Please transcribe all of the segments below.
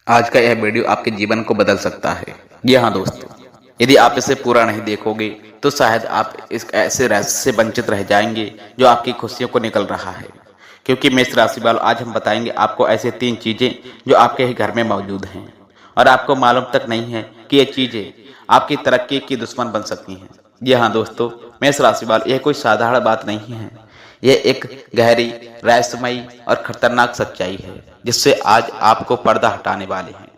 आज का यह वीडियो आपके जीवन को बदल सकता है। जी हाँ दोस्तों, यदि आप इसे पूरा नहीं देखोगे तो शायद आप इस ऐसे रहस्य से वंचित रह जाएंगे जो आपकी खुशियों को निकल रहा है। क्योंकि मेष राशि वालों, आज हम बताएंगे आपको ऐसे 3 चीजें जो आपके ही घर में मौजूद हैं और आपको मालूम तक नहीं है कि ये चीजें आपकी तरक्की की दुश्मन बन सकती हैं। जी हाँ दोस्तों, मेष राशि वालों, यह कोई साधारण बात नहीं है। यह एक गहरी, रहस्यमयी और खतरनाक सच्चाई है जिससे आज आपको पर्दा हटाने वाले हैं।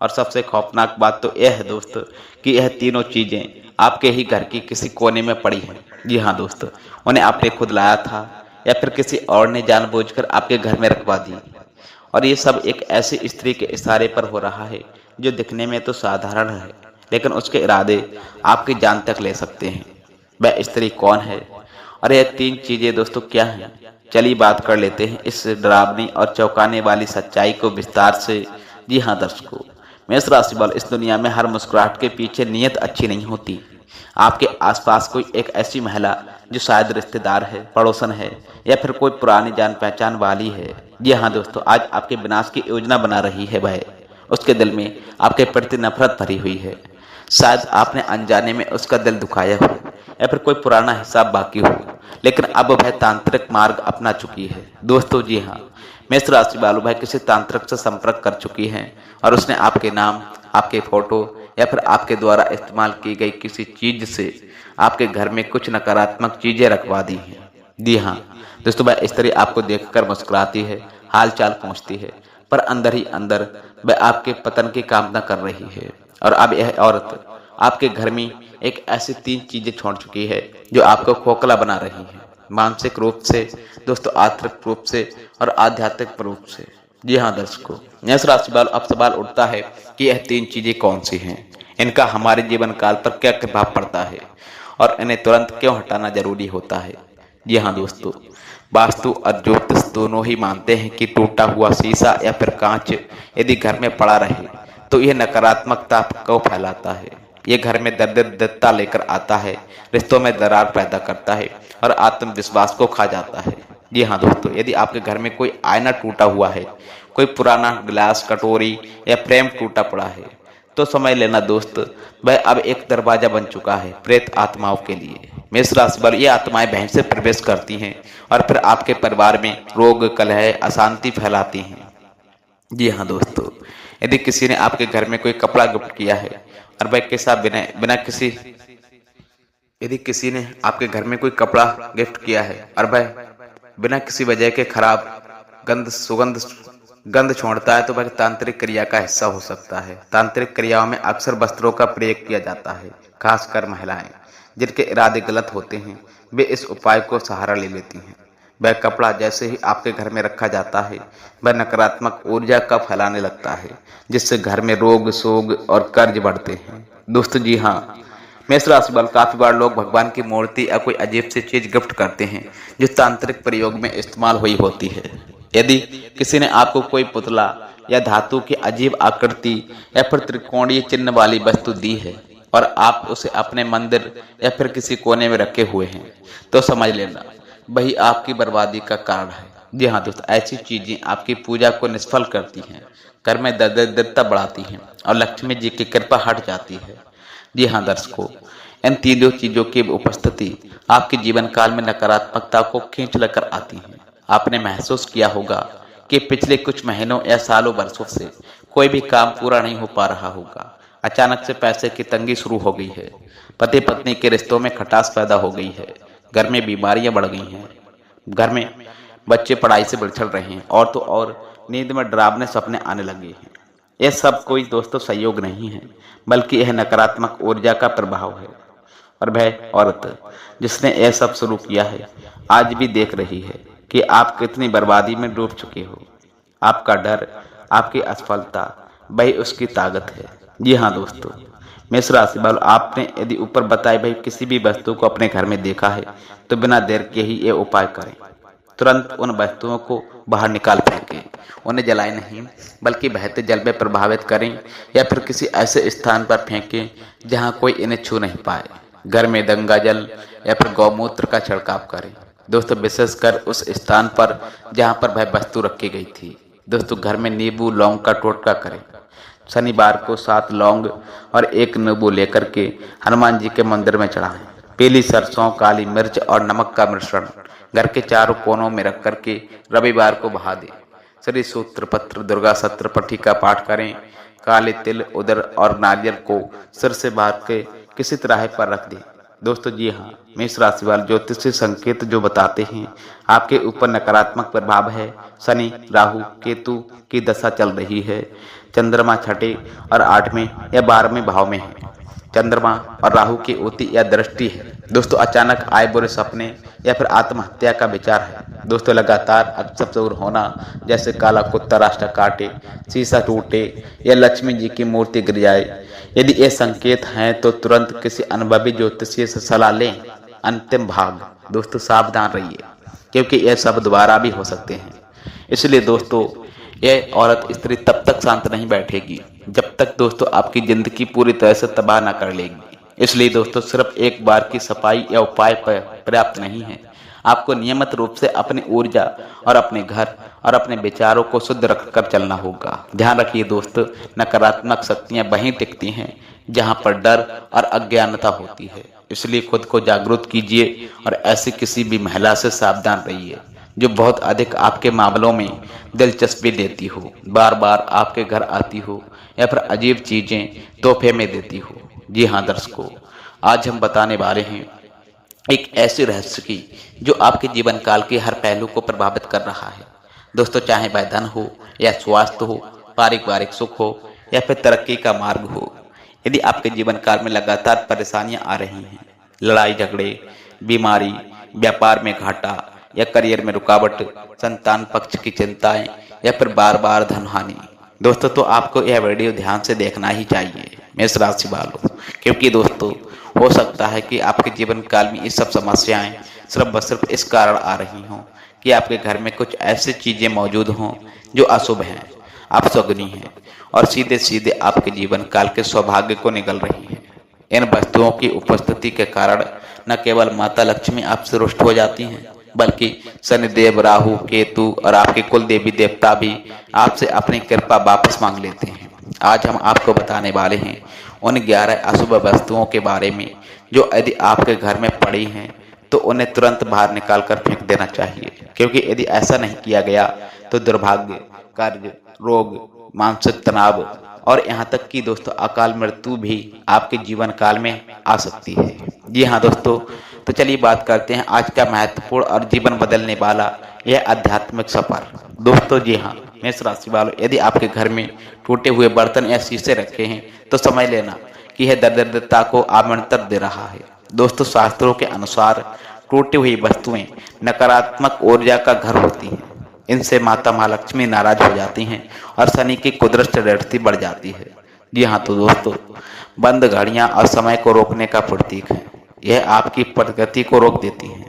और सबसे खौफनाक बात तो यह है दोस्त कि यह तीनों चीजें आपके ही घर की किसी कोने में पड़ी हैं। जी हाँ दोस्त, उन्हें आपने खुद लाया था या फिर किसी और ने जानबूझकर आपके घर में रखवा दी। और ये सब एक ऐसी स्त्री के इशारे पर हो रहा है जो दिखने में तो साधारण है, लेकिन उसके इरादे आपकी जान तक ले सकते हैं। वह स्त्री कौन है और यह 3 चीजें दोस्तों क्या हैं? चलिए बात कर लेते हैं इस डरावनी और चौंकाने वाली सच्चाई को विस्तार से। जी हाँ दर्शकों, मेष राशि वालों, इस दुनिया में हर मुस्कुराहट के पीछे नीयत अच्छी नहीं होती। आपके आसपास कोई एक ऐसी महिला जो शायद रिश्तेदार है, पड़ोसन है या फिर कोई पुरानी जान पहचान वाली है। जी हाँ दोस्तों, आज आपके विनाश की योजना बना रही है। वह उसके दिल में आपके प्रति नफरत भरी हुई है। शायद आपने अनजाने में उसका दिल दुखाया हो या फिर कोई पुराना हिसाब बाकी हो, लेकिन अब वह तांत्रिक मार्ग अपना चुकी है। दोस्तों जी हाँ, मेष राशि वालों, वह किसी तांत्रिक से संपर्क कर चुकी है और उसने आपके नाम, आपके फोटो या फिर आपके द्वारा इस्तेमाल की गई किसी चीज से आपके घर में कुछ नकारात्मक चीजें रखवा दी हैं। जी हाँ दोस्तों, वह स्त्री आपको देखकर मुस्कुराती है, हालचाल पूछती है, पर अंदर ही अंदर वह आपके पतन की कामना कर रही है। और अब यह औरत आपके घर में एक ऐसी 3 चीजें छोड़ चुकी है जो आपको खोखला बना रही है, मानसिक रूप से दोस्तों, आर्थिक रूप से और आध्यात्मिक रूप से। जी हाँ दर्शकों, मेष राशि वालों, अब सवाल उठता है कि यह 3 चीजें कौन सी हैं, इनका हमारे जीवन काल पर क्या प्रभाव पड़ता है और इन्हें तुरंत क्यों हटाना जरूरी होता है। जी हाँ दोस्तों, वास्तु और ज्योतिष दोनों ही मानते हैं कि टूटा हुआ शीशा या फिर कांच यदि घर में पड़ा रहे तो यह नकारात्मकता को फैलाता है। ये घर में दरिद्रता लेकर आता है, रिश्तों में दरार पैदा करता है और आत्मविश्वास को खा जाता है। जी हाँ दोस्तों, यदि आपके घर में कोई आईना टूटा हुआ है, कोई पुराना गिलास, कटोरी या फ्रेम टूटा पड़ा है, तो समझ लेना दोस्त, वह अब एक दरवाजा बन चुका है प्रेत आत्माओं के लिए। मेष राशि वालों, ये आत्माएं बहन से प्रवेश करती हैं और फिर आपके परिवार में रोग, कलह, अशांति फैलाती हैं। जी हाँ दोस्तों, यदि किसी ने आपके घर में कोई कपड़ा गिफ्ट किया है और वह कैसा बिना बिना किसी यदि किसी ने आपके घर में कोई कपड़ा गिफ्ट किया है और वह बिना किसी वजह के खराब गंध छोड़ता है तो वह तांत्रिक क्रिया का हिस्सा हो सकता है। तांत्रिक क्रियाओं में अक्सर वस्त्रों का प्रयोग किया जाता है। खासकर महिलाएं जिनके इरादे गलत होते हैं, वे इस उपाय को सहारा ले लेती हैं। वह कपड़ा जैसे ही आपके घर में रखा जाता है, वह नकारात्मक ऊर्जा का फैलाने लगता है, जिससे घर में रोग, शोग और कर्ज बढ़ते हैं। दोस्तों जी हाँ, मेष राशि वाले, काफी बार लोग भगवान की मूर्ति या कोई अजीब सी चीज गिफ्ट करते हैं जो तांत्रिक प्रयोग में इस्तेमाल हुई होती है। यदि किसी ने आपको कोई पुतला या धातु की अजीब आकृति या फिर त्रिकोणीय चिन्ह वाली वस्तु दी है और आप उसे अपने मंदिर या फिर किसी कोने में रखे हुए हैं, तो समझ लेना वही आपकी बर्बादी का कारण है। जी हाँ दोस्तों, ऐसी चीजें आपकी पूजा को निष्फल करती हैं, घर में दरिद्रता बढ़ाती हैं और लक्ष्मी जी की कृपा हट जाती है। जी हाँ दर्शकों, इन तीनों चीजों की उपस्थिति आपके जीवन काल में नकारात्मकता को खींच लेकर आती है। आपने महसूस किया होगा कि पिछले कुछ महीनों या सालों वर्षों से कोई भी काम पूरा नहीं हो पा रहा होगा। अचानक से पैसे की तंगी शुरू हो गई है, पति पत्नी के रिश्तों में खटास पैदा हो गई है, घर में बीमारियां बढ़ गई हैं, घर में बच्चे पढ़ाई से बिछड़ रहे हैं और तो और नींद में डरावने सपने आने लगे हैं। यह सब कोई दोस्तों संयोग नहीं है, बल्कि यह नकारात्मक ऊर्जा का प्रभाव है। और वह औरत जिसने यह सब शुरू किया है आज भी देख रही है कि आप कितनी बर्बादी में डूब चुके हो। आपका डर, आपकी असफलता, वही उसकी ताकत है। जी हाँ दोस्तों, मेष राशि वालों, आपने यदि ऊपर बताए भाई किसी भी वस्तु को अपने घर में देखा है तो बिना देर के ही ये उपाय करें। तुरंत उन वस्तुओं को बाहर निकाल फेंकें, उन्हें जलाएं नहीं बल्कि बहते जल में प्रभावित करें या फिर किसी ऐसे स्थान पर फेंकें जहां कोई इन्हें छू नहीं पाए। घर में गंगा जल या फिर गौमूत्र का छिड़काव करें दोस्तों, विशेषकर उस स्थान पर जहां पर वह वस्तु रखी गई थी। दोस्तों घर में नींबू, लौंग का टोटका करें शनिवार को 7 लौंग और 1 नींबू लेकर के हनुमान जी के मंदिर में चढ़ाएं। पीली सरसों, काली मिर्च और नमक का मिश्रण घर के चारों कोनों में रख करके रविवार को बहा दें। श्री सूत्र पत्र दुर्गा सप्तपदी का पाठ करें। काले तिल, उदर और नारियल को सिर से बांध के किसी तिराहे पर रख दें। दोस्तों जी हाँ, मेष राशि वाले ज्योतिषीय संकेत जो बताते हैं आपके ऊपर नकारात्मक प्रभाव है। शनि, राहु, केतु की दशा चल रही है। चंद्रमा छठे और 8वें या 12वें भाव में है। चंद्रमा और राहु की ओति या दृष्टि है। दोस्तों अचानक आए बुरे सपने या फिर आत्महत्या का विचार है। दोस्तों लगातार अपशब्द होना, जैसे काला कुत्ता रास्ता काटे, शीशा टूटे या लक्ष्मी जी की मूर्ति गिर जाए। यदि ये संकेत हैं तो तुरंत किसी अनुभवी ज्योतिषी से सलाह लें। अंतिम भाग, दोस्तों सावधान रहिए क्योंकि यह सब दोबारा भी हो सकते हैं। इसलिए दोस्तों यह औरत स्त्री तब तक शांत नहीं बैठेगी जब तक दोस्तों आपकी जिंदगी पूरी तरह से तबाह ना कर लेगी। इसलिए दोस्तों सिर्फ एक बार की सफाई या उपाय पर्याप्त नहीं है। आपको नियमित रूप से अपनी ऊर्जा और अपने घर और अपने विचारों को शुद्ध रखकर चलना होगा। ध्यान रखिए दोस्तों, नकारात्मक शक्तियां वहीं टिकती हैं जहां पर डर और अज्ञानता होती है। इसलिए खुद को जागरूक कीजिए और ऐसी किसी भी महिला से सावधान रहिए जो बहुत अधिक आपके मामलों में दिलचस्पी लेती हो, बार बार आपके घर आती हो या फिर अजीब चीजें तोहफे में देती हो। जी हाँ दर्शकों, आज हम बताने वाले हैं एक ऐसे रहस्य की जो आपके जीवन काल के हर पहलू को प्रभावित कर रहा है। दोस्तों चाहे वह धन हो या स्वास्थ्य हो, पारिवारिक सुख हो या फिर तरक्की का मार्ग हो, यदि आपके जीवन काल में लगातार परेशानियां आ रही हैं, लड़ाई झगड़े, बीमारी, व्यापार में घाटा या करियर में रुकावट, संतान पक्ष की चिंताएं या फिर बार बार धन हानि, दोस्तों तो आपको यह वीडियो ध्यान से देखना ही चाहिए मेष राशि वालों। क्योंकि दोस्तों हो सकता है कि आपके जीवन काल में ये सब समस्याएं सिर्फ व सिर्फ इस कारण आ रही हों कि आपके घर में कुछ ऐसी चीजें मौजूद हों जो अशुभ हैं, अपशगुनी हैं और सीधे सीधे आपके जीवन काल के सौभाग्य को निगल रही हैं। इन वस्तुओं की उपस्थिति के कारण न केवल माता लक्ष्मी आपसे रुष्ट हो जाती हैं, बल्कि शनिदेव, राहु, केतु और आपके कुल देवी देवता भी आपसे अपनी कृपा वापस मांग लेते हैं। आज हम आपको बताने वाले हैं उन 11 अशुभ वस्तुओं के बारे में जो यदि आपके घर में पड़ी हैं तो उन्हें तुरंत बाहर निकाल कर फेंक देना चाहिए। क्योंकि यदि ऐसा नहीं किया गया तो दुर्भाग्य, कर्ज, रोग, मानसिक तनाव और यहाँ तक कि दोस्तों अकाल मृत्यु भी आपके जीवन काल में आ सकती है। जी हाँ दोस्तों, तो चलिए बात करते हैं आज का महत्वपूर्ण और जीवन बदलने वाला यह आध्यात्मिक सफर। दोस्तों जी हाँ, मेष राशि वालों, यदि आपके घर में टूटे हुए बर्तन या शीशे रखे हैं तो समझ लेना कि यह दरिद्रता को आमंत्रण दे रहा है। दोस्तों शास्त्रों के अनुसार टूटी हुई वस्तुएं नकारात्मक ऊर्जा का घर होती हैं। इनसे माता महालक्ष्मी नाराज हो जाती हैं और शनि की कुदृष्ट दृष्टि बढ़ जाती है। जी हाँ तो दोस्तों, बंद घड़ियां और समय को रोकने का प्रतीक है। यह आपकी प्रगति को रोक देती है।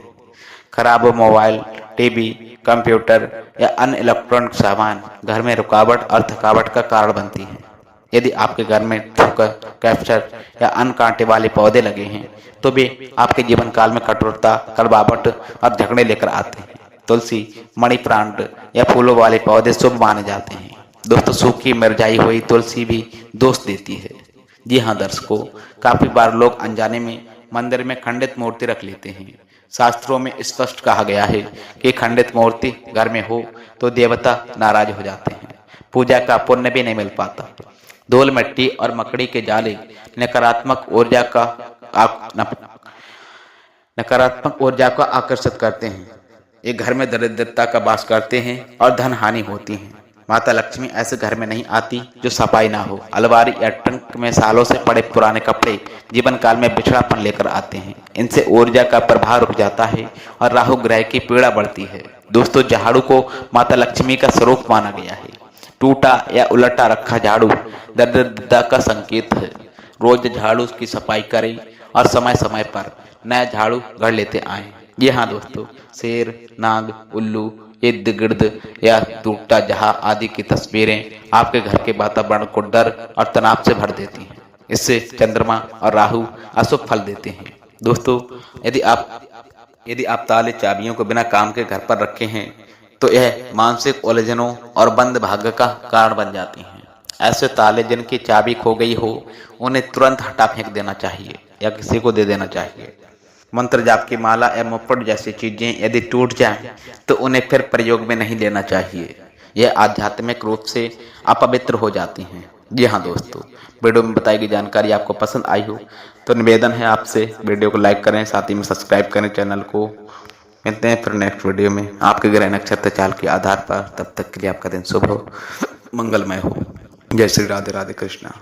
खराब मोबाइल, टीवी, कंप्यूटर या अन्य इलेक्ट्रॉनिक सामान घर में रुकावट और थकावट का कारण बनती है। यदि आपके घर में ठोकर, कैप्चर या अन्य कांटे वाले पौधे लगे हैं तो वे आपके जीवन काल में कठोरता, कड़वाहट और झगड़े लेकर आते हैं। तुलसी, मनी प्लांट या फूलों वाले पौधे शुभ माने जाते हैं। दोस्तों सूखी मुरझाई हुई तुलसी भी दोष देती है। जी हाँ दर्शकों, काफी बार लोग अनजाने में मंदिर में खंडित मूर्ति रख लेते हैं। शास्त्रों में स्पष्ट कहा गया है कि खंडित मूर्ति घर में हो तो देवता नाराज हो जाते हैं, पूजा का पुण्य भी नहीं मिल पाता। धूल, मिट्टी और मकड़ी के जाले नकारात्मक ऊर्जा को आकर्षित करते हैं। ये घर में दरिद्रता का वास करते हैं और धन हानि होती है। माता लक्ष्मी ऐसे घर में नहीं आती जो सफाई ना हो। अलमारी या ट्रंक में सालों से पड़े पुराने कपड़े जीवन काल में बिछड़ापन लेकर आते हैं। इनसे ऊर्जा का प्रभाव रुक जाता है और राहु ग्रह की पीड़ा बढ़ती है। दोस्तों झाड़ू को माता लक्ष्मी का स्वरूप माना गया है। टूटा या उलटा रखा झाड़ू दरिद्रता का संकेत है। रोज झाड़ू की सफाई करें और समय समय पर नया झाड़ू घर लेते आएं। जी हाँ दोस्तों, शेर, नाग, उल्लू, इर्द गिर्द या टूटा जहां आदि की तस्वीरें आपके घर के वातावरण को डर और तनाव से भर देती हैं। इससे चंद्रमा और राहु अशुभ फल देते हैं। दोस्तों यदि आप ताले चाबियों को बिना काम के घर पर रखे हैं तो यह मानसिक उलझनों और बंद भाग्य का कारण बन जाती हैं। ऐसे ताले जिनकी चाबी खो गई हो उन्हें तुरंत हटा फेंक देना चाहिए या किसी को दे देना चाहिए। मंत्र जाप की माला या मुफ्त जैसी चीजें यदि टूट जाएं तो उन्हें फिर प्रयोग में नहीं लेना चाहिए। यह आध्यात्मिक रूप से अपवित्र हो जाती हैं। जी हाँ दोस्तों, वीडियो में बताई गई जानकारी आपको पसंद आई हो तो निवेदन है आपसे वीडियो को लाइक करें, साथ ही में सब्सक्राइब करें चैनल को। मिलते हैं फिर नेक्स्ट वीडियो में आपके ग्रह नक्षत्र चाल के आधार पर। तब तक के लिए आपका दिन शुभ हो, मंगलमय हो। जय श्री राधे राधे कृष्णा।